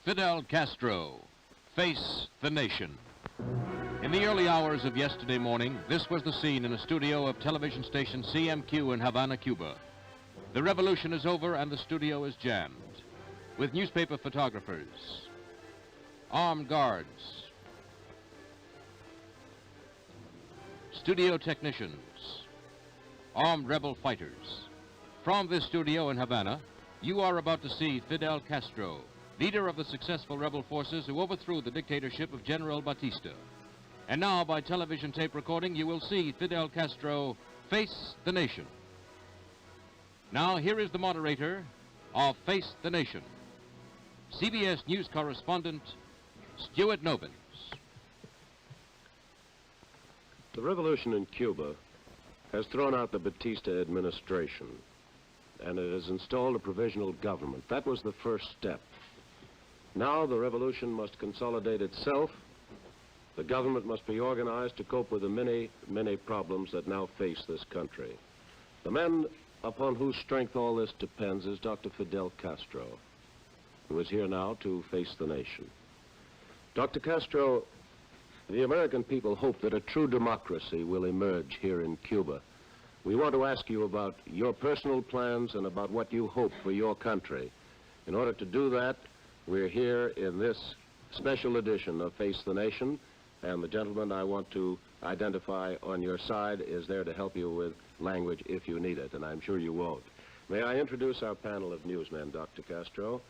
Fidel Castro, Face the Nation. In the early hours of yesterday morning, this was the scene in a studio of television station CMQ in Havana, Cuba. The revolution is over and the studio is jammed with newspaper photographers, armed guards, studio technicians, armed rebel fighters. From this studio in Havana, you are about to see Fidel Castro, leader of the successful rebel forces who overthrew the dictatorship of General Batista. And now, by television tape recording, you will see Fidel Castro face the nation. Now, here is the moderator of Face the Nation, CBS News correspondent Stuart Novins. The revolution in Cuba has thrown out the Batista administration, and it has installed a provisional government. That was the first step. Now the revolution must consolidate itself. The government must be organized to cope with the many, many problems that now face this country. The man upon whose strength all this depends is Dr. Fidel Castro, who is here now to face the nation. Dr. Castro, the American people hope that a true democracy will emerge here in Cuba. We want to ask you about your personal plans and about what you hope for your country. In order to do that, we're here in this special edition of Face the Nation, and the gentleman I want to identify on your side is there to help you with language if you need it, and I'm sure you won't. May I introduce our panel of newsmen, Dr. Castro?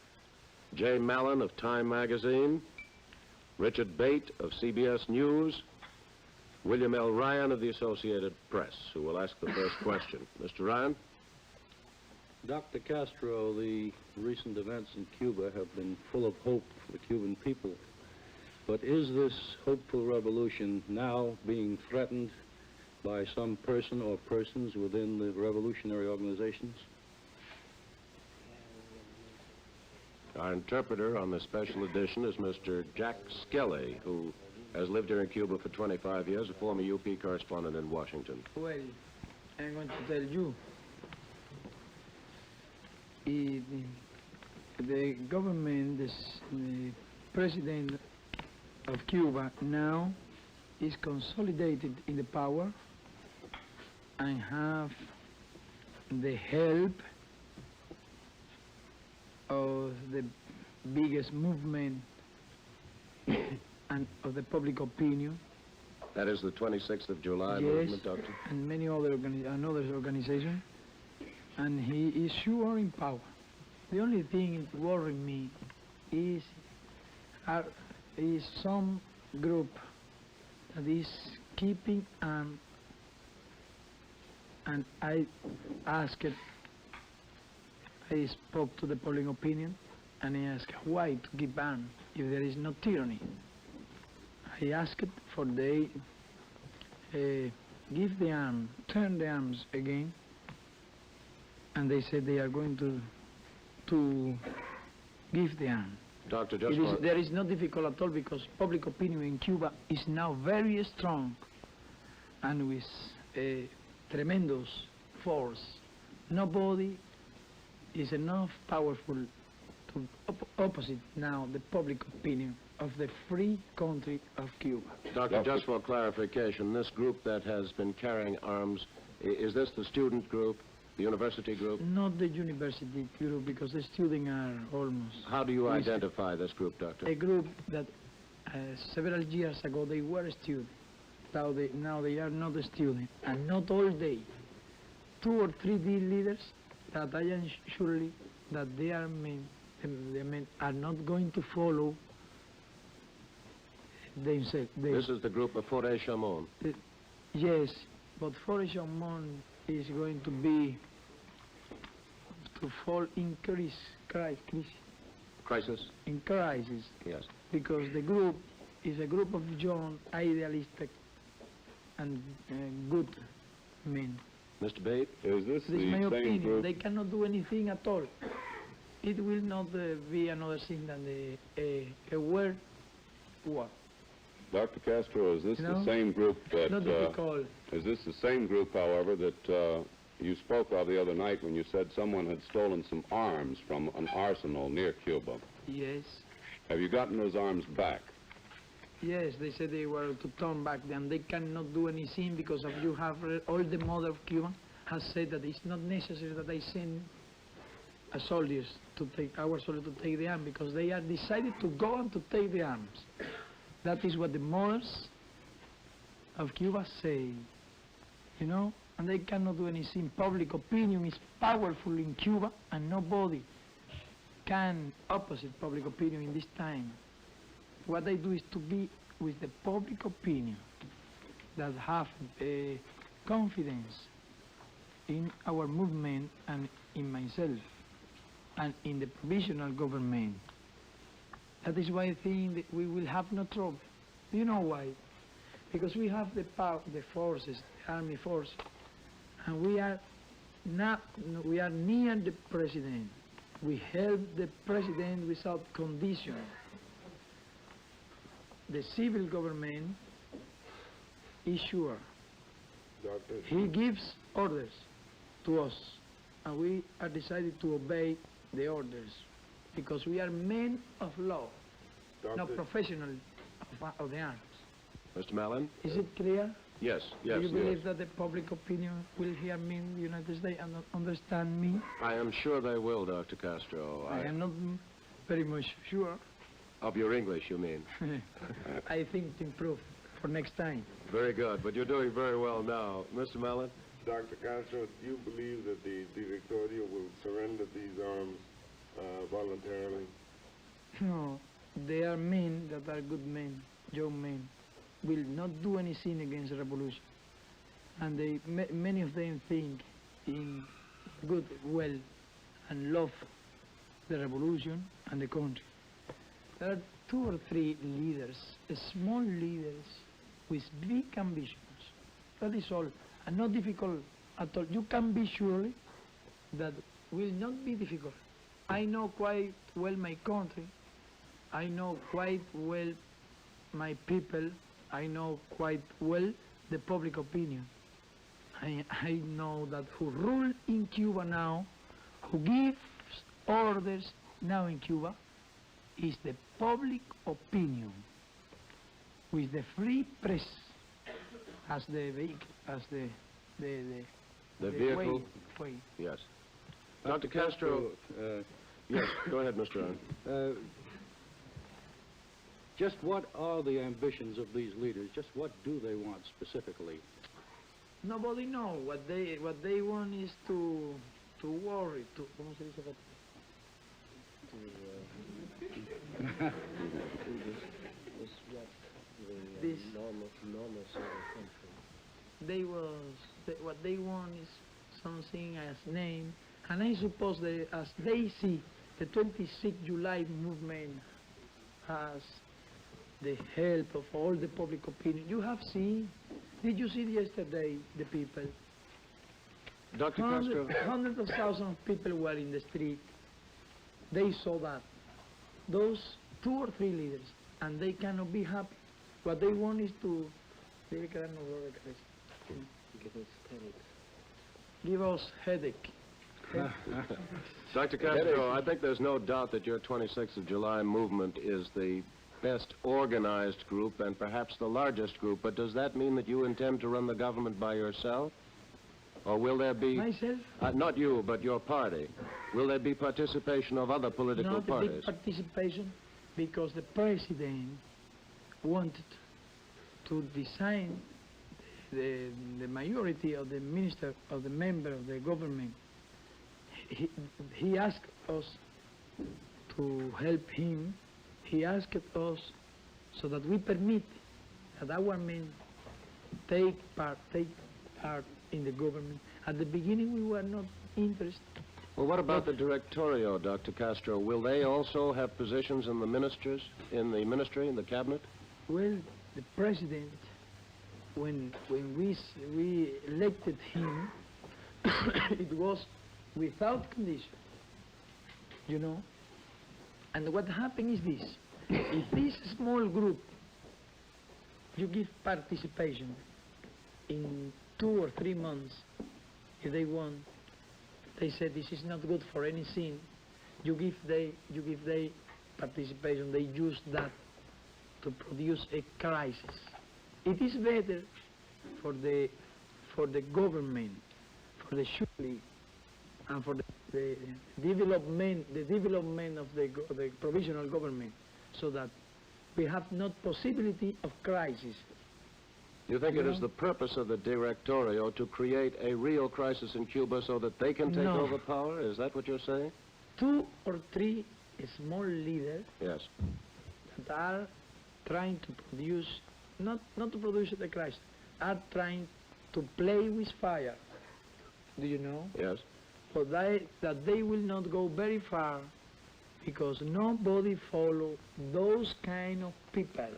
Jay Mallon of Time Magazine, Richard Bate of CBS News, William L. Ryan of the Associated Press, who will ask the first question. Mr. Ryan? Dr. Castro, the recent events in Cuba have been full of hope for the Cuban people. But is this hopeful revolution now being threatened by some person or persons within the revolutionary organizations? Our interpreter on this special edition is Mr. Jack Skelly, who has lived here in Cuba for 25 years, a former UP correspondent in Washington. Well, I'm going to tell you, the government, the president of Cuba now is consolidated in the power and have the help of the biggest movement and of the public opinion. That is the 26th of July Yes, movement, Doctor? And many other organizations. And he is sure in power. The only thing that worries me is some group that is keeping and I spoke to the public opinion and I asked why to keep arms if there is no tyranny. I asked for they give the arm, turn the arms again, and they said they are going to give the arm. Doctor, There is no difficult at all because public opinion in Cuba is now very strong and with a tremendous force. Nobody is enough powerful to opposite now the public opinion of the free country of Cuba. Doctor, just for clarification, this group that has been carrying arms, is this the student group, the university group? Not the university group, because the students are almost... How do you identify this group, Doctor? A group that several years ago they were students. Now they are not a student, and not all day. 2 or 3 leaders that I am surely that they are men are not going to follow themselves. This is the group of Foray Chamon. Yes, but Foray Chamon is going to be to fall in Crisis? In crisis. Yes. Because the group is a group of young, idealistic, and good men. Mr. Bate? Is this This is the my same opinion. group? They cannot do anything at all. It will not be another thing than a word war. Dr. Castro, is this You know, the same group that... Not difficult. Is this the same group, however, that you spoke of the other night when you said someone had stolen some arms from an arsenal near Cuba? Yes. Have you gotten those arms back? Yes, they said they were to turn back, and they cannot do anything because of you have all the mother of Cuba has said that it's not necessary that they send a soldiers to take our soldiers to take the arms because they are decided to go and to take the arms. That is what the mothers of Cuba say, you know, and they cannot do anything. Public opinion is powerful in Cuba, and nobody can opposite public opinion in this time. What they do is to be with the public opinion that have confidence in our movement and in myself and in the provisional government. That is why I think that we will have no trouble. Do you know why? Because we have the power, the forces, the army force, and we are near the president. We help the president without condition. The civil government is sure. Doctor? He gives orders to us, and we are decided to obey the orders because we are men of law, not professionals of the arms. Mr. Mallon? Is it clear? Yes, yes, Do you believe yes. that the public opinion will hear me in the United States and understand me? I am sure they will, Dr. Castro. I am not very much sure. Of your English, you mean? I think to improve for next time. Very good, but you're doing very well now. Mr. Mallon? Dr. Castro, do you believe that the Directorio will surrender these arms voluntarily? No, they are men that are good men, young men, will not do anything against the revolution. And they, many of them think in good will and love the revolution and the country. There are 2 or 3 leaders, small leaders with big ambitions. That is all, and not difficult at all. You can be sure that will not be difficult. I know quite well my country. I know quite well my people. I know quite well the public opinion. I know that who rule in Cuba now, who gives orders now in Cuba, is the public opinion, with the free press as the vehicle, as the vehicle? way. Yes. Dr. Castro, yes, go ahead, Mr. Aaron. Just what are the ambitions of these leaders? Just what do they want specifically? Nobody knows. What they want is to worry, to ¿cómo se dice? This what they want is something as name, and I suppose that as they see the 26th July movement as the help of all the public opinion. You have seen, did you see yesterday the people? Dr. Castro. Hundreds of thousands of people were in the street. They saw that. Those 2 or 3 leaders, and they cannot be happy. What they want is to give us headache. Dr. Castro, I think there's no doubt that your 26th of July movement is the best organized group and perhaps the largest group, but does that mean that you intend to run the government by yourself? Or will there be... Myself? Not you, but your party. Will there be participation of other political parties? Not a big participation, because the president wanted to design the majority of the minister, of the member of the government. He asked us to help him. He asked us so that we permit that our men take part in the government. At the beginning, we were not interested. Well, what about the Directorio, Dr. Castro? Will they also have positions in the ministry, in the cabinet? Well, the president, when we elected him, it was without condition, you know. And what happened is this: if this small group, you give participation in 2 or 3 months, if they want, they said this is not good for anything, you give they participation, they use that to produce a crisis. It is better for the government, for the surely, and for the development of the provisional government, so that we have not possibility of crisis. You think it is the purpose of the Directorio to create a real crisis in Cuba so that they can take No. over power? Is that what you're saying? 2 or 3 small leaders Yes. that are trying to produce, not to produce the crisis, are trying to play with fire. Do you know? Yes. So that they will not go very far, because nobody follow those kind of people.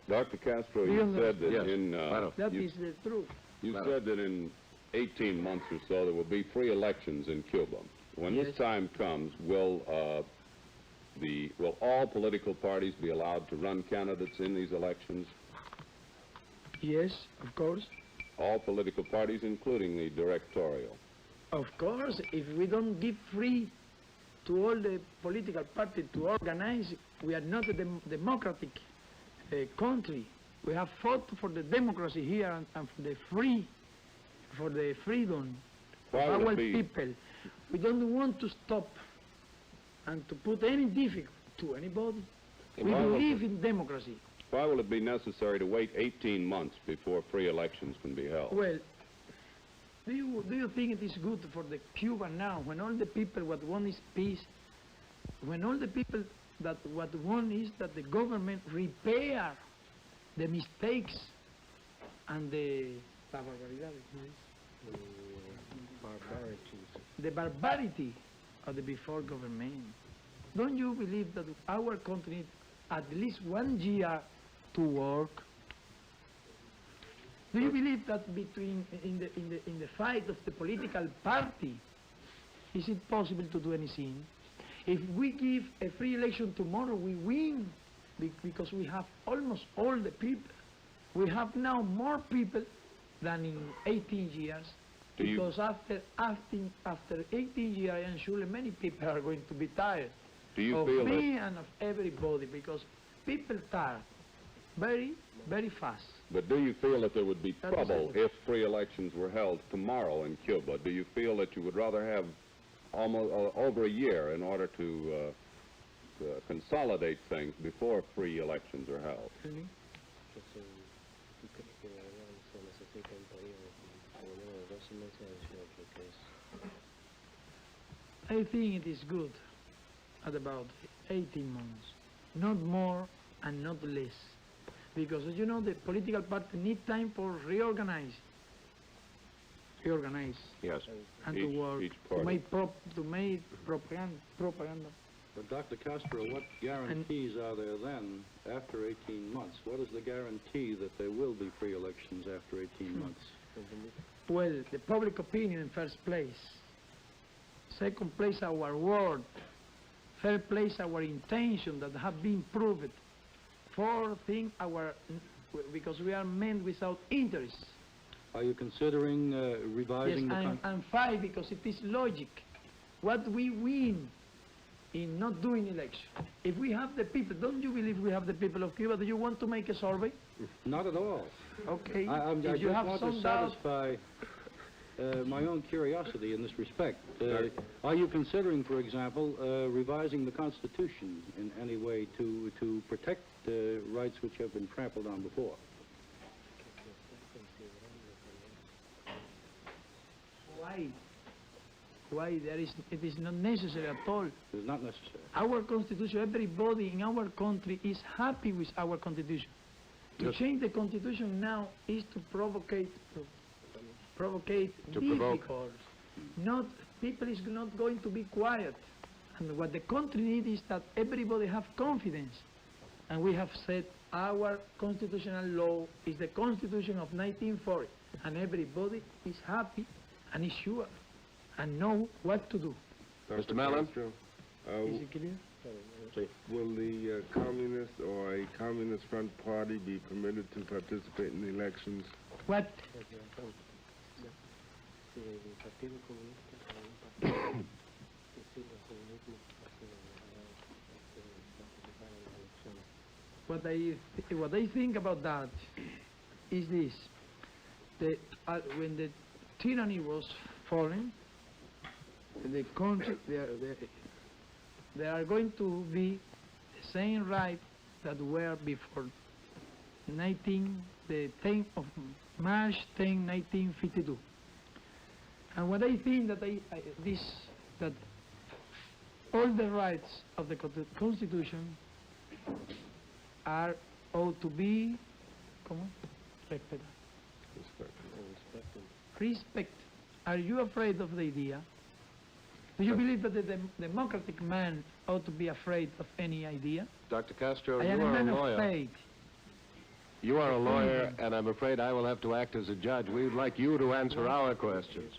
Dr. Castro, Do you you said that Yes. in That you, is the truth. you said that in 18 months or so there will be free elections in Cuba. When Yes. this time comes, will all political parties be allowed to run candidates in these elections? Yes, of course. All political parties, including the Directorio. Of course, if we don't give free to all the political parties to organize, we are not a democratic country. We have fought for the democracy here and for the freedom Why of would our it be- people. We don't want to stop and to put any difficulty to anybody. We Why would believe in democracy. Why will it be necessary to wait 18 months before free elections can be held? Well, do you think it is good for the Cuba now, when all the people what want is peace, when all the people that what want is that the government repair the mistakes and the barbarity of the before government? Don't you believe that our country needs at least 1 year to work? Do you believe that in the fight of the political party, is it possible to do anything? If we give a free election tomorrow, we win, because we have almost all the people. We have now more people than in 18 years, because after 18 years, I am sure many people are going to be tired Do you of feel me that? and of everybody, because people tired very, very fast. But do you feel that there would be That is trouble it. if free elections were held tomorrow in Cuba? Do you feel that you would rather have almost over a year in order to consolidate things before free elections are held? I think it is good at about 18 months, not more and not less, because as you know, the political party need time for reorganize, Yes. and to work, each to party. make propaganda. But Dr. Castro, what guarantees are there then after 18 months? What is the guarantee that there will be free elections after 18 months? Well, the public opinion in first place. Second place, our word. Third place, our intention that have been proved. Fourth thing, because we are men without interest. Are you considering revising Yes, the con- and five, because it is logic. What we win in not doing election. If we have the people, don't you believe we have the people of Cuba? Do you want to make a survey? Not at all. Okay. I If just you have want some to doubt, satisfy my own curiosity in this respect. Are you considering, for example, revising the Constitution in any way to protect rights which have been trampled on before? why? Why it is not necessary at all. It is not necessary. Our constitution, everybody in our country is happy with our constitution. To change the constitution now is to provocate difficulties. People is not going to be quiet. And what the country needs is that everybody have confidence. And we have said our constitutional law is the Constitution of 1940. And everybody is happy and is sure and know what to do. Mr. Mallon? Castro, Is it clear? will the communist or a communist front party be permitted to participate in the elections? What? what I think about that is this: when the tyranny was falling, the country there are going to be the same rights that were before the 10th of March 10, 1952. And what I think that that all the rights of the Constitution ought to be respect. Are you afraid of the idea? Do you believe that the democratic man ought to be afraid of any idea? Dr. Castro, I you am a are a man of lawyer. faith. You are a lawyer, and I'm afraid I will have to act as a judge. We would like you to answer our questions.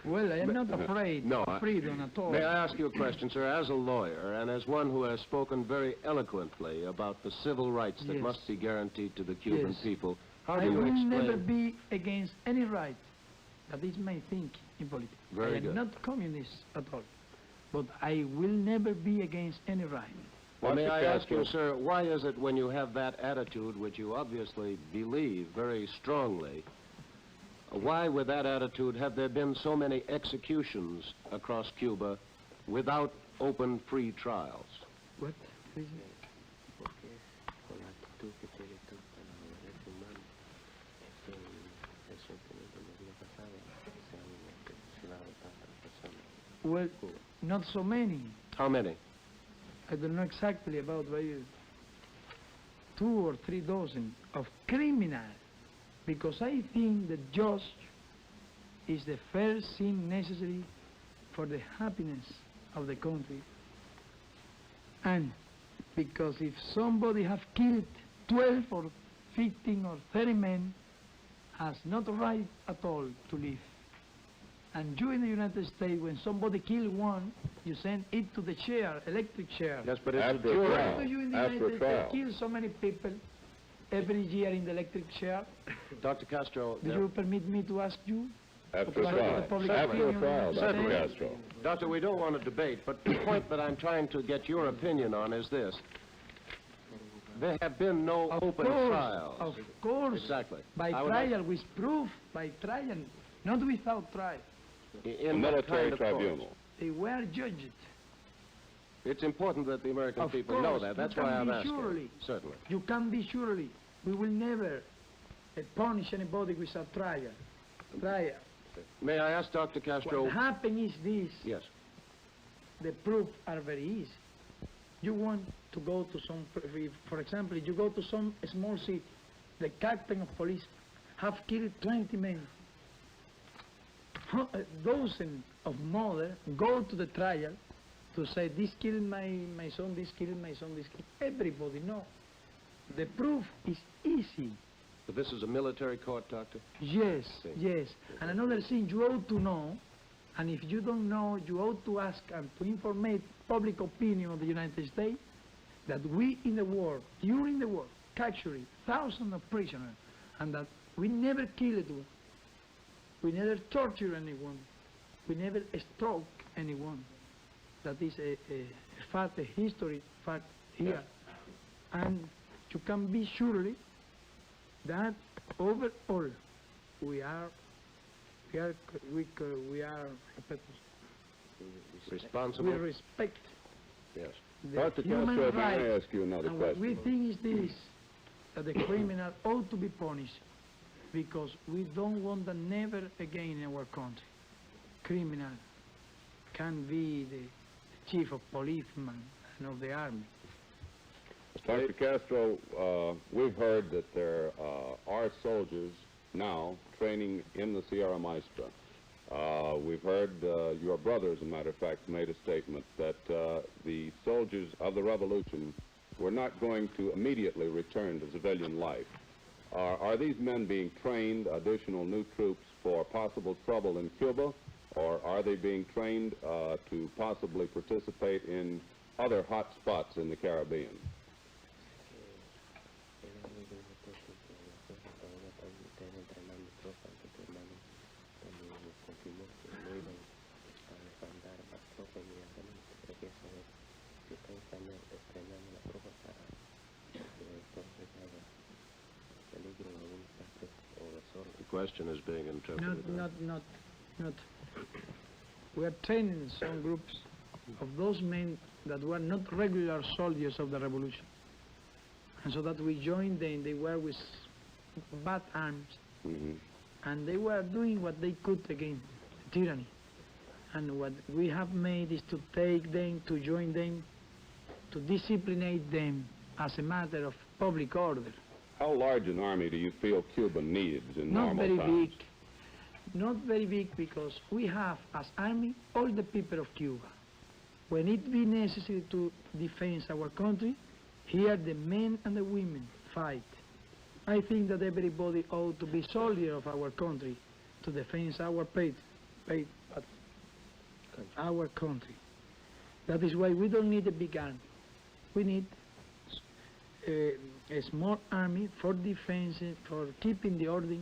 Well, I am not afraid No, of freedom at all. May I ask you a question, sir? As a lawyer and as one who has spoken very eloquently about the civil rights that Yes. must be guaranteed to the Cuban Yes. people, how I do you will explain... never be against any right. That is my thinking in politics. Very I am good. not communist at all. But I will never be against any right. Well, may Dr. I ask you, Castro. sir, why is it when you have that attitude, which you obviously believe very strongly, why with that attitude have there been so many executions across Cuba without open, free trials? What? Well, not so many. How many? I don't know exactly about 2 or 3 dozen of criminals, because I think the judge is the first thing necessary for the happiness of the country. And because if somebody have killed 12 or 15 or 30 men, has not right at all to live. And you in the United States, when somebody kill one, you send it to the chair, electric chair. Yes, but it's After a jury. trial. Why do you in the After a United trial. States kill so many people every year in the electric chair? Dr. Castro, Do you permit me to ask you? After a What trial. the public After a opinion trial, Dr. Certainly. Castro. Doctor, we don't want to debate, but the point that I'm trying to get your opinion on is this. There have been no Of open course, trials. of course. Exactly. By I would like- trial, with proof, by trial, not without trial. A In what military kind of court? tribunal. They were judged. It's important that the American Of people know course, that. you That's can why I'm be asking. surely. Certainly. You can be surely. We will never punish anybody without trial. Trial. May I ask Dr. Castro? What happened is this. Yes. The proof are very easy. You want to go to some, for example, if you go to some small city, the captain of police have killed 20 men. A dozen of mother go to the trial to say, this killed my son, this killed my son, this killed. Everybody know. The proof is easy. But this is a military court, Doctor? Yes, See. yes. And another thing you ought to know, and if you don't know, you ought to ask and to inform public opinion of the United States that we in the war, during the war, captured thousands of prisoners, and that we never killed one. We never tortured anyone. We never struck anyone. That is a fact, a history fact here. And you can be surely that overall we are Responsible? we respect Yes. the Dr. human Castro, may I rights. ask you another And what we question? think is this, that the criminal ought to be punished because we don't want that never again in our country. Criminal can be the chief of policeman and of the army. Dr. Castro, we've heard that there are soldiers now training in the Sierra Maestra. We've heard your brother, as a matter of fact, made a statement that the soldiers of the revolution were not going to immediately return to civilian life. Are these men being trained, additional new troops, for possible trouble in Cuba, or are they being trained to possibly participate in other hot spots in the Caribbean? question is being interpreted. Not. We are training some groups of those men that were not regular soldiers of the revolution. And so that we joined them, they were with bad arms. And they were doing what they could against tyranny. And what we have made is to take them, to join them, to discipline them as a matter of public order. How large an army do you feel Cuba needs in Not normal very times? big. Not very big, because we have as army all the people of Cuba. When it be necessary to defend our country, here the men and the women fight. I think that everybody ought to be soldier of our country to defend our our country. That is why we don't need a big army. We need a small army for defense, for keeping the order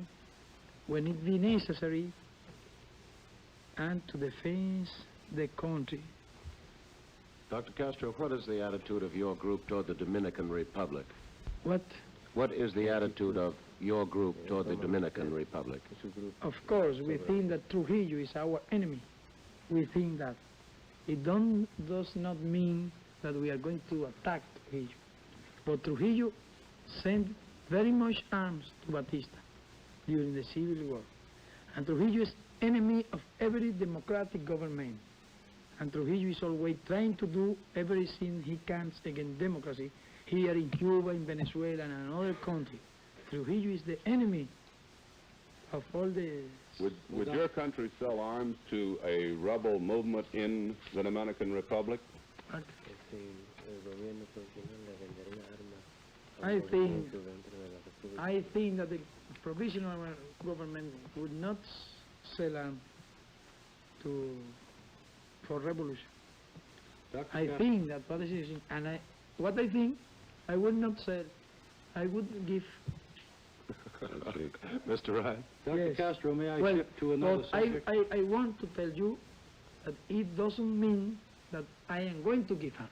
when it be necessary, and to defend the country. Dr. Castro, what is the attitude of your group toward the Dominican Republic? What? What is the attitude of your group toward the Dominican Republic? Of course, we think that Trujillo is our enemy. We think that. It does not mean that we are going to attack Trujillo. But Trujillo sent very much arms to Batista during the Civil War. And Trujillo is enemy of every democratic government. And Trujillo is always trying to do everything he can against democracy here in Cuba, in Venezuela, and in other countries. Trujillo is the enemy of all the... Would your country sell arms to a rebel movement in the Dominican Republic? I think that the provisional government would not sell arms for revolution. I think that what is, and what I think, I would not sell. I would give. Mr. Ryan? Dr. Yes. Castro, may I Well, shift to another but subject? I want to tell you that it doesn't mean that I am going to give arms.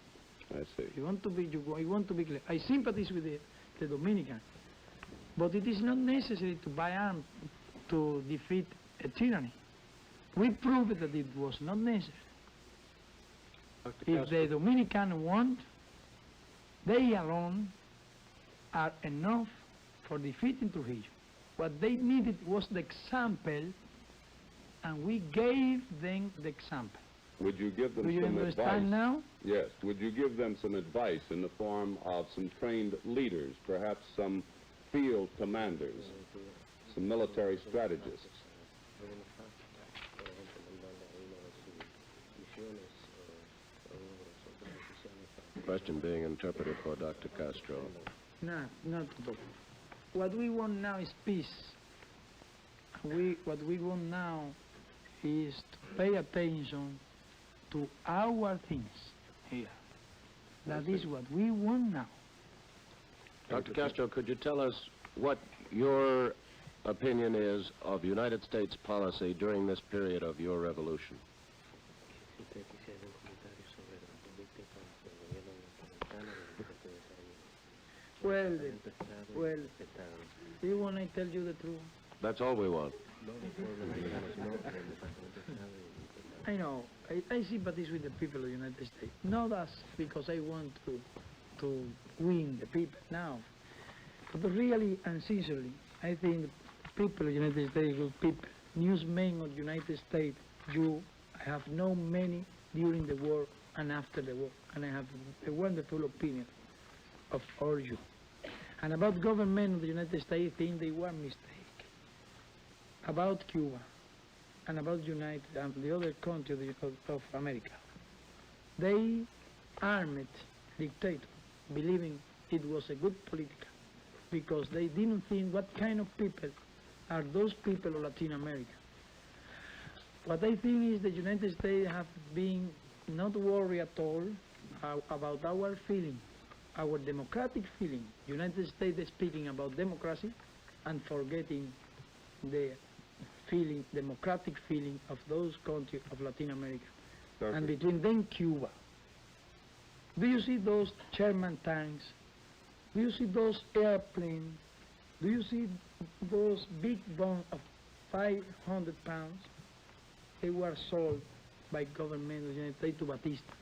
I see. You want to be clear. I sympathize with the Dominican, but it is not necessary to buy arms to defeat a tyranny. We proved that it was not necessary. Dr. If Castro. the Dominican want, they alone are enough for defeating Trujillo. What they needed was the example, and we gave them the example. Would you give them Do you some understand advice? now? Yes. Would you give them some advice in the form of some trained leaders, perhaps some field commanders, some military strategists? Question being interpreted for Dr. Castro. No, not at all. What we want now is peace. What we want now is to pay attention to our things here. That is what we want now. Dr. Castro, could you tell us what your opinion is of United States policy during this period of your revolution? Well, do you want I tell you the truth? That's all we want. I know. I sympathize with the people of the United States. Not as because I want to win the people now. But really and sincerely, I think the people of the United States are good people. Newsmen of the United States, I have known many during the war and after the war. And I have a wonderful opinion of all you. And about government of the United States, I think they were mistaken. About Cuba and about United and the other countries of America. They armed dictator, believing it was a good political, because they didn't think what kind of people are those people of Latin America. What I think is the United States have been not worried at all about our feeling, our democratic feeling. United States is speaking about democracy and forgetting the feeling, democratic feeling of those countries of Latin America. Dr. And between them, Cuba. Do you see those Sherman tanks? Do you see those airplanes? Do you see those big bombs of 500 pounds. They were sold by government of the United States to Batista.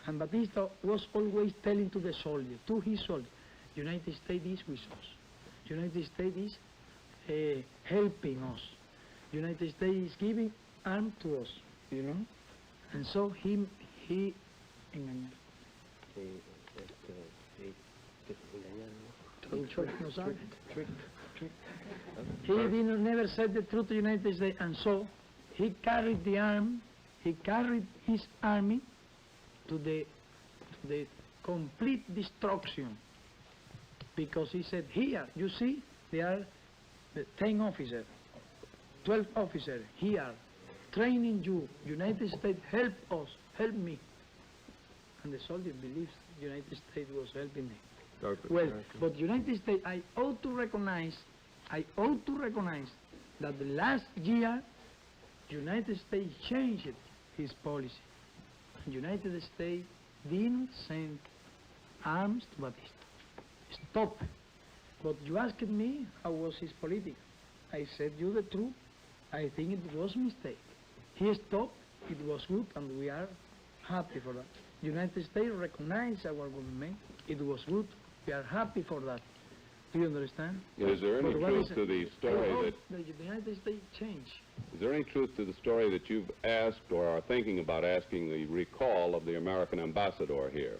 And Batista was always telling to the soldier, to his soldier, United States is with us. United States is helping us. United States is giving arms to us, you know? And so he engañó. No sabe. He never said the truth to the United States, and so he carried the arm, he carried his army to the complete destruction, because he said, here, you see, there are the 10 officers, 12 officers here, training you. United States, help us, help me. And the soldier believes the United States was helping him. Well, but United States, I ought to recognize that the last year, United States changed his policy. United States didn't send arms to Batista. Stop. But you asked me how was his policy. I said you the truth. I think it was a mistake. He stopped, it was good, and we are happy for that. United States recognized our government. It was good. We are happy for that. Do you understand? Is there any truth to the story that the United States changed? Is there any truth to the story that you've asked or are thinking about asking the recall of the American ambassador here?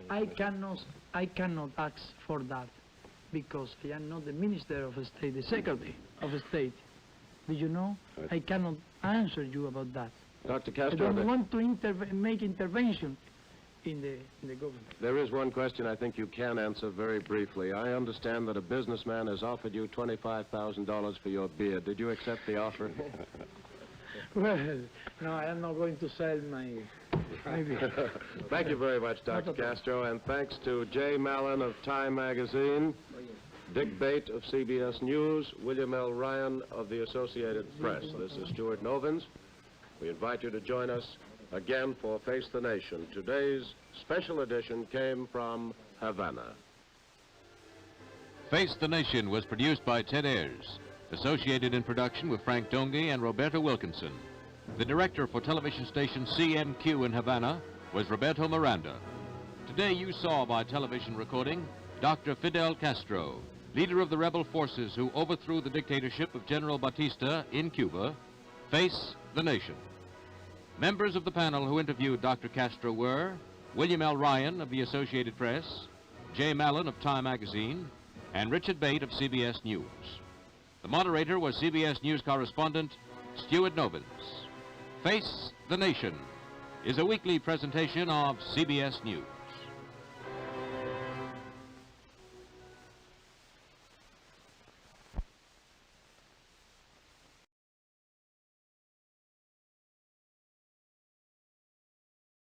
I cannot ask for that because I am not the Minister of State, the Secretary of State. Do you know? I cannot answer you about that. Dr. I Castro, don't want to make intervention in the government. there is one question I think you can answer very briefly. I understand that a businessman has offered you $25,000 for your beard. Did you accept the offer? Well, no, I am not going to sell my beard. Thank you very much, Dr. Castro, and thanks to Jay Mallon of Time Magazine, Dick Bate of CBS News, William L. Ryan of the Associated Press. This is Stuart Novins. We invite you to join us again for Face the Nation. Today's special edition came from Havana. Face the Nation was produced by Ted Ayers, associated in production with Frank Donge and Roberto Wilkinson. The director for television station CMQ in Havana was Roberto Miranda. Today you saw by television recording Dr. Fidel Castro, leader of the rebel forces who overthrew the dictatorship of General Batista in Cuba. Face the Nation. Members of the panel who interviewed Dr. Castro were William L. Ryan of the Associated Press, Jay Mallon of Time Magazine, and Richard Bate of CBS News. The moderator was CBS News correspondent Stuart Novins. Face the Nation is a weekly presentation of CBS News.